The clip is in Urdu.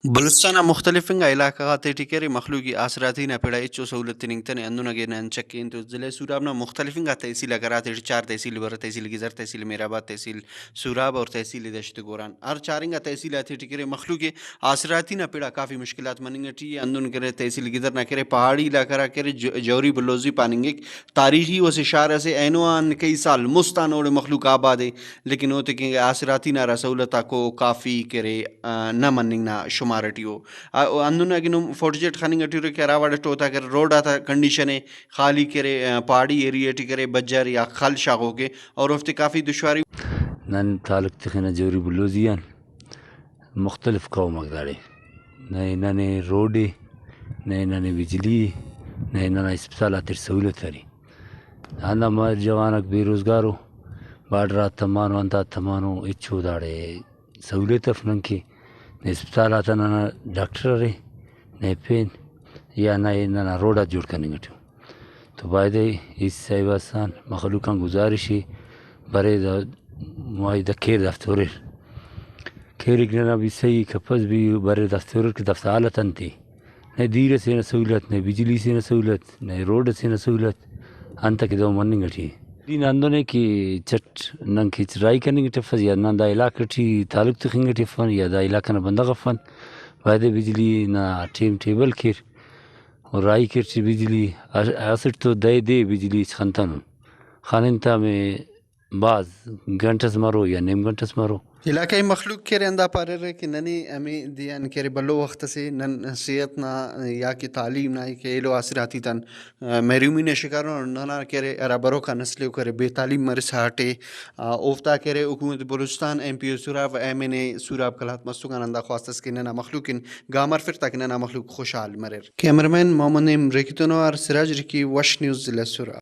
بلوچستان مختلفنگا علاقہ ٹکری مخلوقی آسراتی نہ پیڑا اچو سہولت ننگتن اندونگے ننچکین تو ضلع سورابنا مختلفنگا تحصیل اگرات چار تحصیل بر تحصیل گزر تحصیل میرآباد تحصیل سوراب اور تحصیل دشت گوران ہر چارنگا تحصیلات ٹکرے مخلوقی آسراتی نہ پیڑا کافی مشکلات مننگٹی اندون کرے تحصیل گزر نہ کرے پہاڑی علاقہ کرے جوری بلوزی پاننگے تاریخی و اشارہ سے اینوان کئی سال مستان اور مخلوق آباد ہے لیکن وہ تک آسراتی نہ سہولتا کو کافی کرے نہ مننگ نہ شمارٹیو اندون اگنم فوٹجٹ خننگ ٹیرے کہ راوڑ ٹوتا کر روڈ آتا کنڈیشن ہے خالی کرے پہاڑی ایریا ٹی کرے بجر یا خل شاغو کے اور افتے کافی دشواری نن تعلق تخنا جوری بلوزیان مختلف قوم اگدارے نئے ننے روڈے نئے ننے بجلی نئے ننا اسپتالات سہولت ہری آنا مار جوانک بے روزگارو باڈرات تمانو انتا تمانو اچھو داڑے سہولت افنن کے نہ اسپتالات ننا ڈاکٹر رے نئے پین یا نئے ننا روڈات جوڑ کرنے گٹو تو بائدے اس صاحبستان مخلوقاں گزارشی برے دا معاہدہ کھیر دفتورے کھیرک ننا بھی صحیح کپس بھی برے دفتورے کے دفتر حالت انتے نہ دیر سے نہ سہولت نہ بجلی سے نہ سہولت نہ روڈ سے نہ سہولت انت کے دو مننگ ٹی دین اندونے کی چٹ نن کی رائی کرنے کی ٹفس یا نہ دا علاقہ ٹی تعلق تخنگ ٹفن یا دا علاقہ نہ بندہ غفن بائدے بجلی نہ ٹیم ٹیبل کھیر اور رائی کر چی بجلی اسٹ تو دے بجلی خنتن خاننتا میں بعض گھنٹس مرو یا نیم گھنٹس مرو علاقائی مخلوق کرے اندا پارے رہے کہ ننی ہمیں دیان کرے بلو وقت سے نن صحت نہ یا کہ تعلیم نہ کہ ایلو آسراتی تن محرومی نے شکاروں اور ننا کرے ربروں کا نسلوں کرے بے تعلیم مرس ہاٹے اوفتا کرے حکومت بلوچستان ایم پی او سوراب ایم این اے سوراب کلات مستقان اندا خواستس کہ ننا مخلوق گامر پھر تک ننا مخلوق خوشحال مرر کیمرمین محمد نیم ریکتنوار سراج رکی وش نیوز ضلع سوراب.